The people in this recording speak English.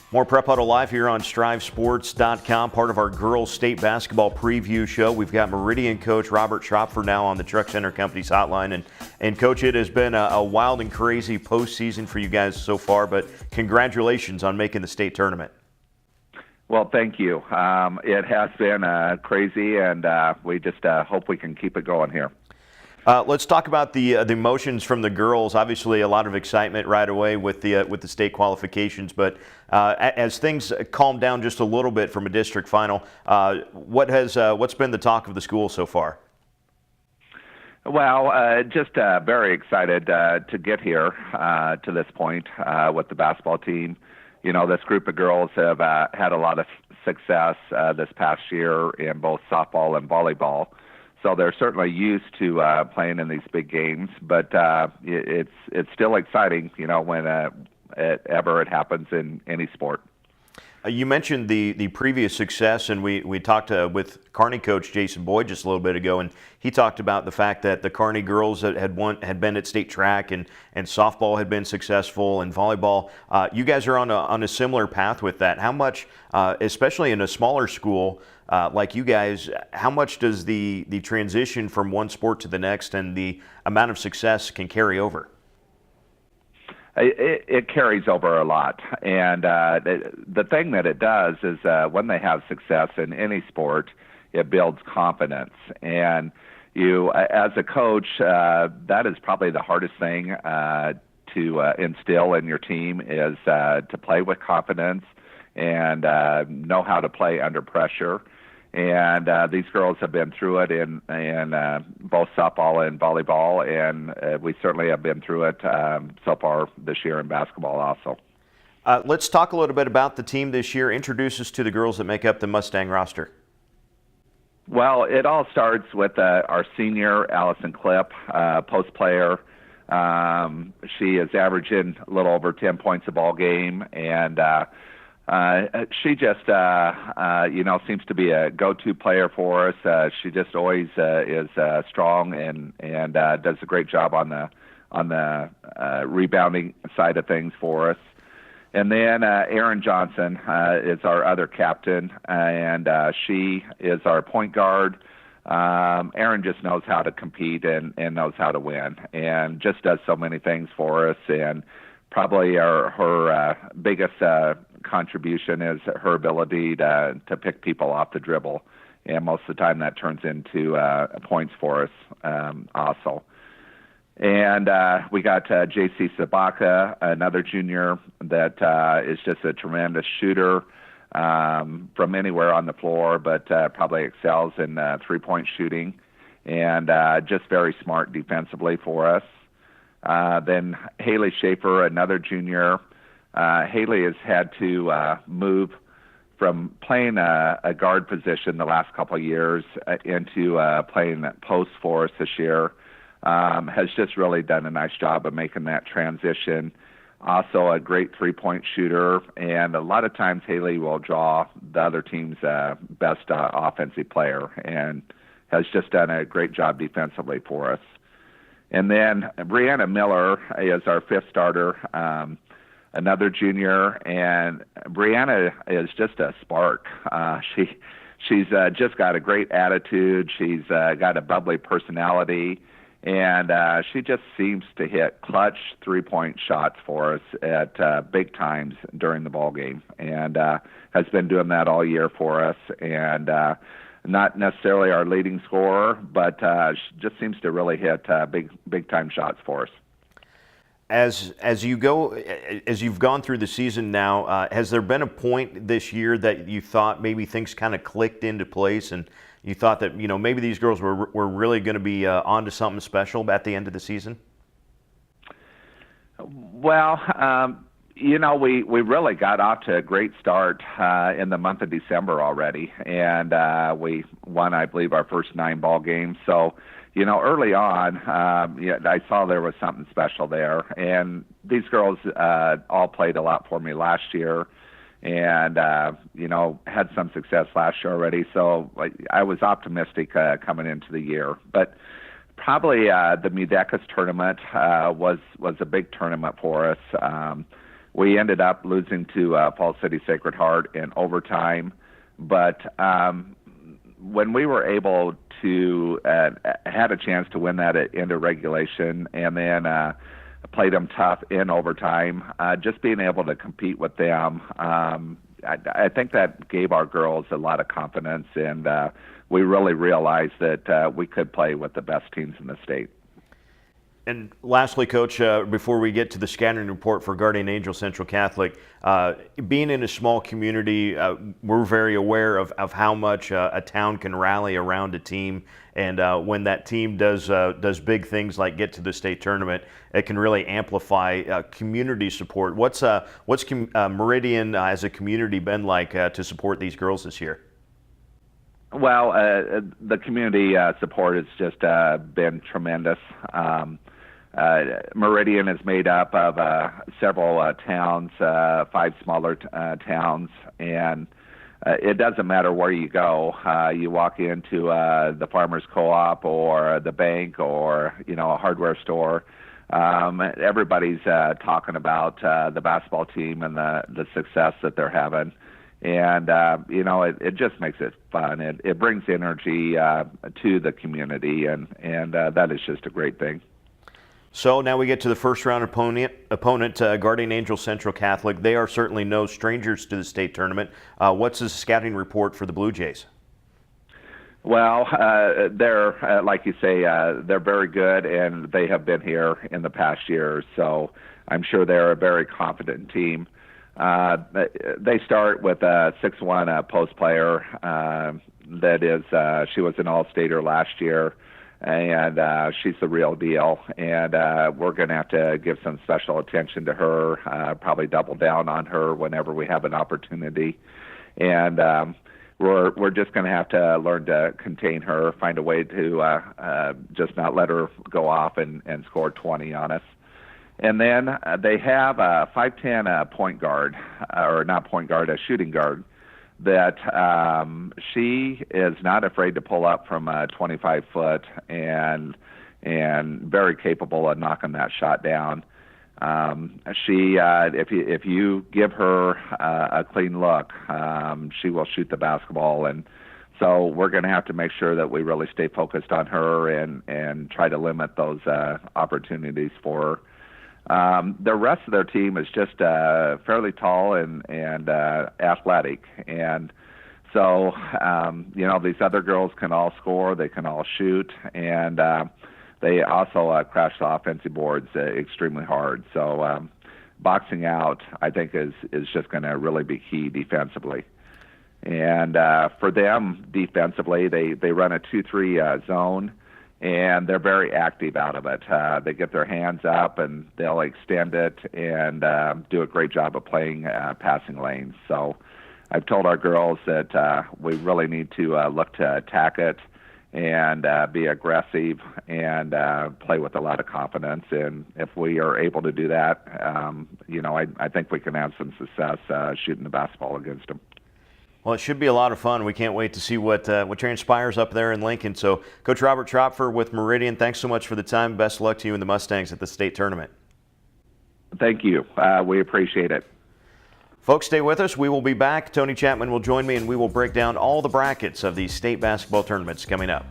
More Prep Huddle Live here on StrivSports.com, part of our girls state basketball preview show. We've got Meridian coach Robert Schropfer now on the Truck Center Company's hotline. And Coach, it has been a wild and crazy postseason for you guys so far, but congratulations on making the state tournament. Well, thank you. It has been crazy, and we just hope we can keep it going here. Let's talk about the emotions from the girls. Obviously, a lot of excitement right away with the state qualifications. But as things calm down just a little bit from a district final, what's been the talk of the school so far? Well, just very excited to get here to this point with the basketball team. You know, this group of girls have had a lot of success this past year in both softball and volleyball. So they're certainly used to playing in these big games, but it's still exciting, you know, when it happens in any sport. You mentioned the previous success, and we talked with Kearney coach Jason Boyd just a little bit ago, and he talked about the fact that the Kearney girls had been at state track, and softball had been successful, and volleyball. You guys are on a similar path with that. How much, especially in a smaller school like you guys, how much does the transition from one sport to the next and the amount of success can carry over? It carries over a lot, and the thing that it does is when they have success in any sport, it builds confidence. And you, as a coach, that is probably the hardest thing to instill in your team is to play with confidence and know how to play under pressure. And these girls have been through it in both softball and volleyball, and we certainly have been through it so far this year in basketball also. Let's talk a little bit about the team this year. Introduce us to the girls that make up the Mustang roster. Well, it all starts with our senior, Allison Klipp, post player. She is averaging a little over 10 points a ball game, and she just, seems to be a go-to player for us. She just always is strong and does a great job on the rebounding side of things for us. And then Erin Johnson is our other captain, and she is our point guard. Erin just knows how to compete and knows how to win, and just does so many things for us. And probably her biggest contribution is her ability to pick people off the dribble, and most of the time that turns into points for us also. And we got J.C. Sabaka, another junior that is just a tremendous shooter from anywhere on the floor, but probably excels in three-point shooting, and just very smart defensively for us. Then Haley Schaefer, another junior. Haley has had to move from playing a guard position the last couple of years into playing post for us this year. Has just really done a nice job of making that transition. Also a great three-point shooter, and a lot of times Haley will draw the other team's best offensive player, and has just done a great job defensively for us. And then Brianna Miller is our fifth starter, another junior, and Brianna is just a spark. She's just got a great attitude. She's got a bubbly personality, and she just seems to hit clutch three-point shots for us at big times during the ball game, and has been doing that all year for us. And not necessarily our leading scorer, but just seems to really hit big time shots for us. As you've gone through the season now, has there been a point this year that you thought maybe things kind of clicked into place, and you thought that maybe these girls were really going to be onto something special at the end of the season? Well, we really got off to a great start in the month of December already, and we won, I believe, our first 9 ball games. So, early on, I saw there was something special there, and these girls all played a lot for me last year, and had some success last year already. So I was optimistic coming into the year, but probably the Mudekas tournament was a big tournament for us. We ended up losing to Falls City Sacred Heart in overtime, but when we were able to had a chance to win that into regulation, and then played them tough in overtime, just being able to compete with them, I think that gave our girls a lot of confidence, and we really realized that we could play with the best teams in the state. And lastly, Coach, before we get to the scattering report for Guardian Angel Central Catholic, being in a small community, we're very aware of how much a town can rally around a team. And when that team does big things like get to the state tournament, it can really amplify community support. What's Meridian as a community been like to support these girls this year? Well, the community support has just been tremendous. Meridian is made up of several towns, 5 smaller towns, and it doesn't matter where you go. You walk into the farmer's co-op or the bank or a hardware store. Everybody's talking about the basketball team and the success that they're having. And, it just makes it fun. It brings energy to the community, and that is just a great thing. So now we get to the first round opponent Guardian Angel Central Catholic. They are certainly no strangers to the state tournament. What's the scouting report for the Blue Jays? Well, they're, like you say, they're very good, and they have been here in the past year, so I'm sure they're a very confident team. They start with a 6'1" post player. That is, she was an all-stater last year, and she's the real deal. And we're going to have to give some special attention to her, probably double down on her whenever we have an opportunity. And we're just going to have to learn to contain her, find a way to just not let her go off and score 20 on us. And then they have a 5'10" point guard, or not point guard, a shooting guard, that she is not afraid to pull up from 25 foot and very capable of knocking that shot down. If you give her a clean look, she will shoot the basketball, and so we're going to have to make sure that we really stay focused on her and try to limit those opportunities for her. The rest of their team is just fairly tall and athletic, and so these other girls can all score, they can all shoot, and they also crash the offensive boards extremely hard. So boxing out, I think, is just going to really be key defensively. And for them defensively, they run a 2-3 zone. And they're very active out of it. They get their hands up and they'll extend it and do a great job of playing passing lanes. So I've told our girls that we really need to look to attack it and be aggressive and play with a lot of confidence. And if we are able to do that, I think we can have some success shooting the basketball against them. Well, it should be a lot of fun. We can't wait to see what transpires up there in Lincoln. So, Coach Robert Schropfer with Meridian, thanks so much for the time. Best of luck to you and the Mustangs at the state tournament. Thank you. We appreciate it. Folks, stay with us. We will be back. Tony Chapman will join me, and we will break down all the brackets of these state basketball tournaments coming up.